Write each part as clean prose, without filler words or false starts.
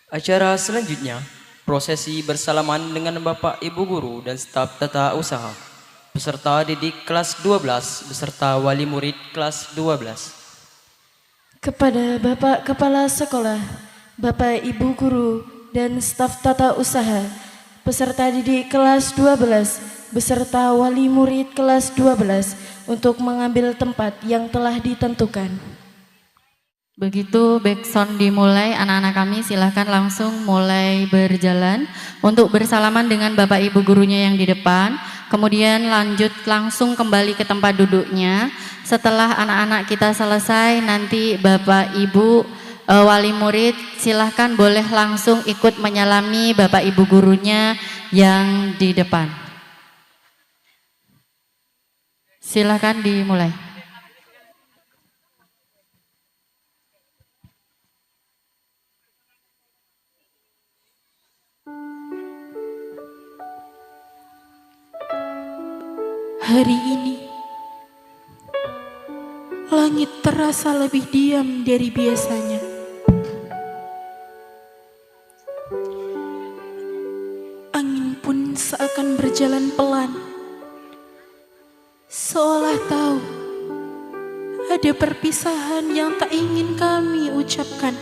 Acara selanjutnya, prosesi bersalaman dengan Bapak Ibu Guru dan staf tata usaha, peserta didik kelas 12 beserta wali murid kelas 12. Kepada Bapak Kepala Sekolah, Bapak Ibu Guru, dan staf tata usaha, peserta didik kelas 12 beserta wali murid kelas 12 untuk mengambil tempat yang telah ditentukan. Begitu backsound dimulai, anak-anak kami silahkan langsung mulai berjalan untuk bersalaman dengan Bapak Ibu gurunya yang di depan. Kemudian lanjut langsung kembali ke tempat duduknya. Setelah anak-anak kita selesai, nanti Bapak Ibu wali murid silahkan boleh langsung ikut menyalami Bapak Ibu gurunya yang di depan. Silahkan dimulai. Hari ini, langit terasa lebih diam dari biasanya. Angin pun seakan berjalan pelan, seolah tahu ada perpisahan yang tak ingin kami ucapkan.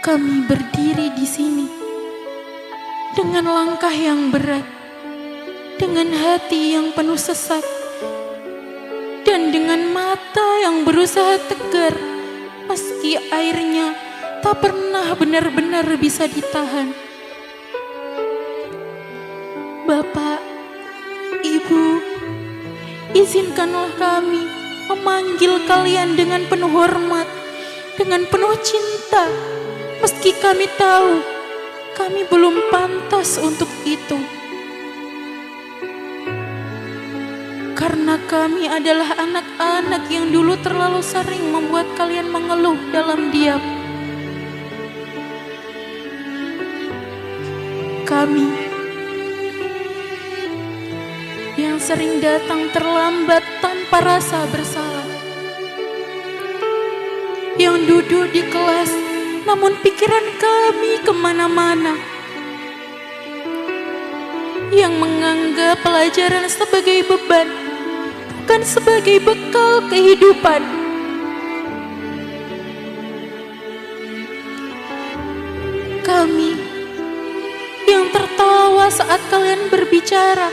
Kami berdiri di sini dengan langkah yang berat, dengan hati yang penuh sesak, dan dengan mata yang berusaha tegar, meski airnya tak pernah benar-benar bisa ditahan. Bapak, Ibu, izinkanlah kami memanggil kalian dengan penuh hormat, dengan penuh cinta, meski kami tahu kami belum pantas untuk itu. Karena kami adalah anak-anak yang dulu terlalu sering membuat kalian mengeluh dalam diam. Kami yang sering datang terlambat tanpa rasa bersalah, yang duduk di kelas namun pikiran kami kemana-mana, yang menganggap pelajaran sebagai beban, bukan sebagai bekal kehidupan. Kami yang tertawa saat kalian berbicara,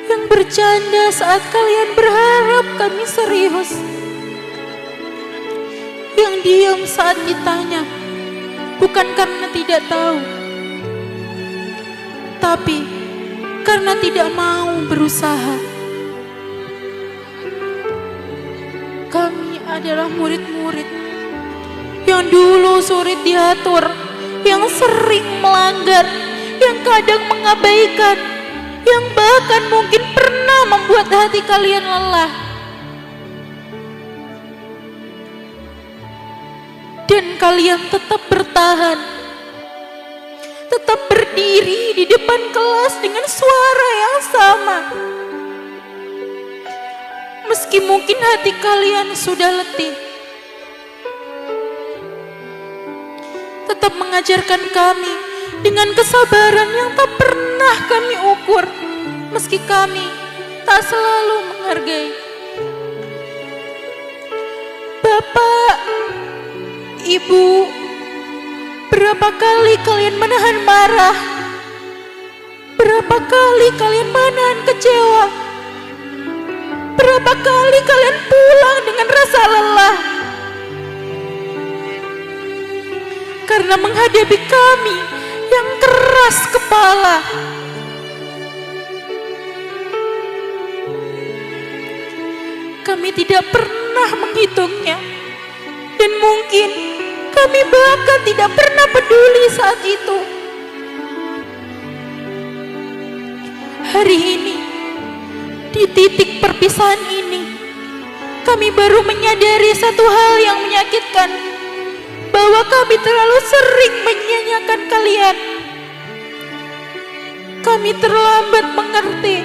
yang bercanda saat kalian berharap kami serius, yang diam saat ditanya, bukan karena tidak tahu, tapi karena tidak mau berusaha. Kami adalah murid-murid yang dulu sulit diatur, yang sering melanggar, yang kadang mengabaikan, yang bahkan mungkin pernah membuat hati kalian lelah. Dan kalian tetap bertahan, tetap berdiri di depan kelas dengan suara yang sama. Meski mungkin hati kalian sudah letih, tetap mengajarkan kami dengan kesabaran yang tak pernah kami ukur, meski kami tak selalu menghargai. Bapak, Ibu, berapa kali kalian menahan marah? Berapa kali kalian menahan kecewa? Berapa kali kalian pulang dengan rasa lelah? Karena menghadapi kami yang keras kepala. Kami tidak pernah menghitungnya. Dan mungkin kami bahkan tidak pernah peduli saat itu. Hari ini, di titik perpisahan ini, kami baru menyadari satu hal yang menyakitkan, bahwa kami terlalu sering menyanyiakan kalian. Kami terlambat mengerti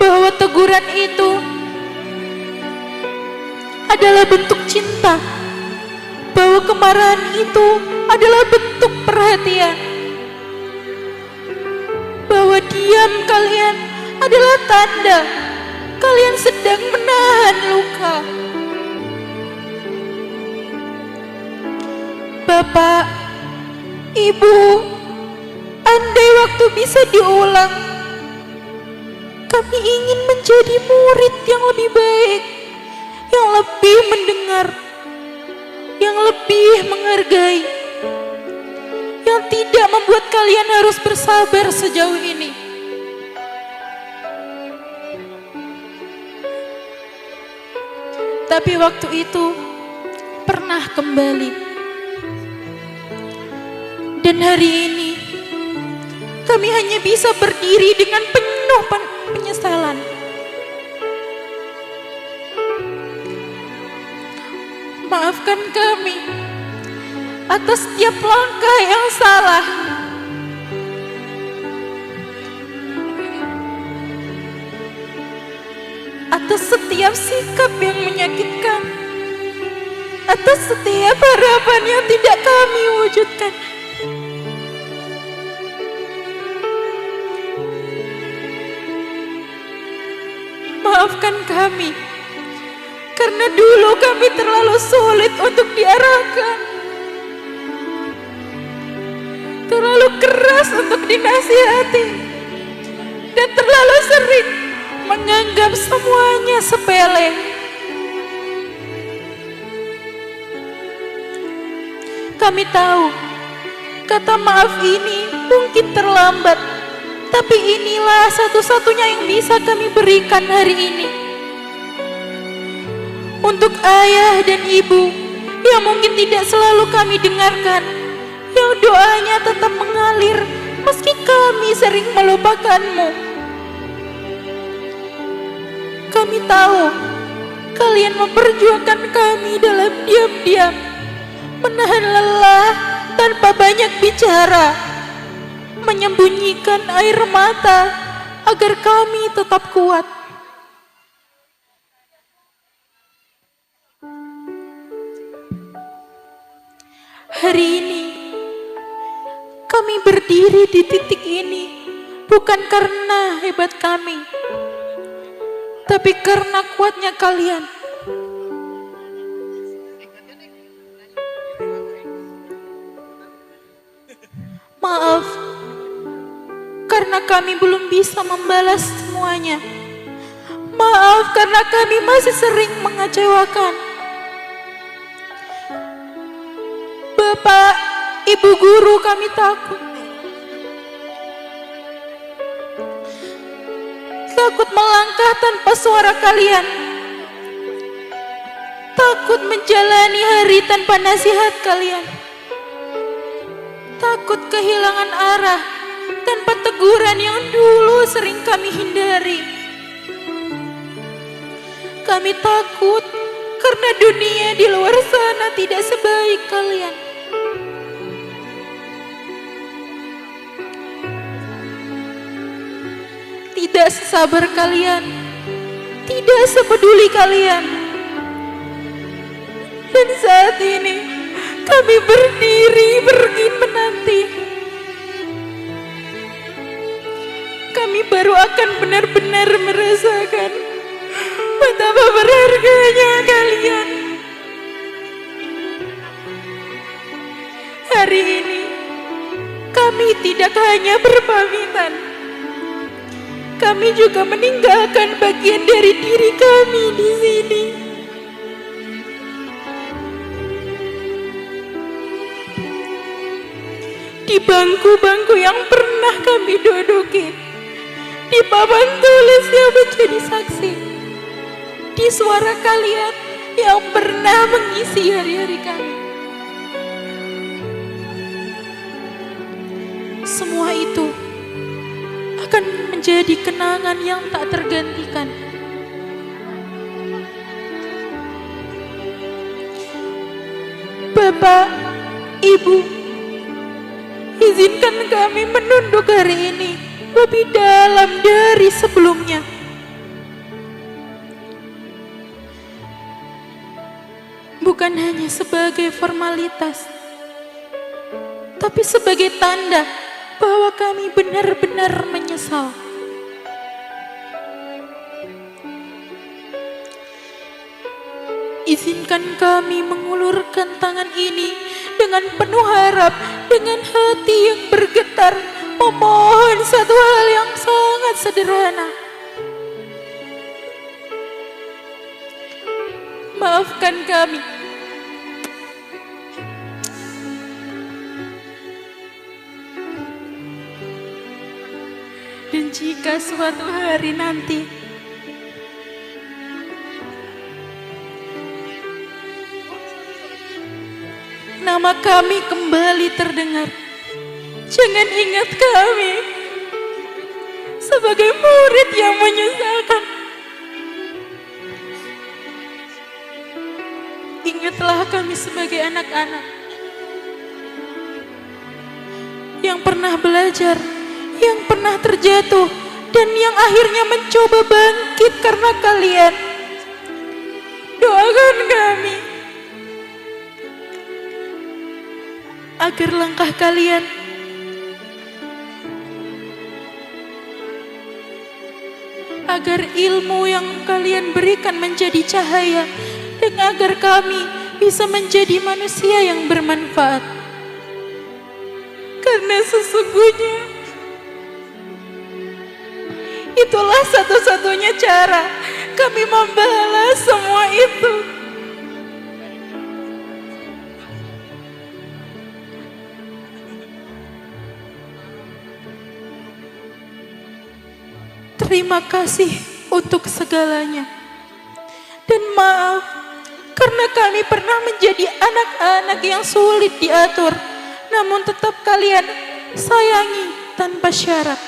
bahwa teguran itu adalah bentuk cinta, bahwa kemarahan itu adalah bentuk perhatian, bahwa diam kalian adalah tanda kalian sedang menahan luka. Bapak, Ibu, andai waktu bisa diulang, kami ingin menjadi murid yang lebih baik, yang lebih mendengar, yang lebih menghargai, yang tidak membuat kalian harus bersabar sejauh ini. Tapi waktu itu pernah kembali. Dan hari ini kami hanya bisa berdiri dengan penuh penyesalan. Maafkan kami atas setiap langkah yang salah. Atas setiap sikap yang menyakitkan. Atas setiap harapan yang tidak kami wujudkan. Maafkan kami, karena dulu kami terlalu sulit untuk diarahkan, terlalu keras untuk dinasihati, dan terlalu sering menganggap semuanya sepele. Kami tahu, kata maaf ini mungkin terlambat, tapi inilah satu-satunya yang bisa kami berikan hari ini. Untuk ayah dan ibu yang mungkin tidak selalu kami dengarkan, yang doanya tetap mengalir meski kami sering melupakanmu. Kami tahu kalian memperjuangkan kami dalam diam-diam, menahan lelah tanpa banyak bicara, menyembunyikan air mata agar kami tetap kuat. Hari ini kami berdiri di titik ini bukan karena hebat kami, tapi karena kuatnya kalian. Maaf karena kami belum bisa membalas semuanya. Maaf karena kami masih sering mengecewakan. Bapak, Ibu guru, kami takut. Takut melangkah tanpa suara kalian. Takut menjalani hari tanpa nasihat kalian. Takut kehilangan arah tanpa teguran yang dulu sering kami hindari. Kami takut karena dunia di luar sana tidak sebaik kalian. Tidak sesabar kalian, tidak sepeduli kalian. Dan saat ini kami berdiri bergin menanti. Kami baru akan benar-benar merasakan betapa berharganya kalian. Hari ini kami tidak hanya berpamitan, kami juga meninggalkan bagian dari diri kami di sini. Di bangku-bangku yang pernah kami duduki, di papan tulis yang menjadi saksi, di suara kalian yang pernah mengisi hari-hari kami. Semua itu akan menjadi kenangan yang tak tergantikan. Bapak, Ibu, izinkan kami menunduk hari ini lebih dalam dari sebelumnya. bukan hanya sebagai formalitas, tapi sebagai tanda bahwa kami benar-benar menyesal. Izinkan kami mengulurkan tangan ini dengan penuh harap, dengan hati yang bergetar, memohon satu hal yang sangat sederhana. Maafkan kami. Dan jika suatu hari nanti nama kami kembali terdengar, jangan ingat kami sebagai murid yang menyesalkan. Ingatlah kami sebagai anak-anak yang pernah belajar, yang pernah terjatuh, dan yang akhirnya mencoba bangkit karena kalian. Doakan kami agar langkah kalian agar ilmu yang kalian berikan menjadi cahaya, dan agar kami bisa menjadi manusia yang bermanfaat. Karena sesungguhnya itulah satu-satunya cara kami membalas semua itu. Terima kasih untuk segalanya. Dan maaf karena kami pernah menjadi anak-anak yang sulit diatur, namun tetap kalian sayangi tanpa syarat.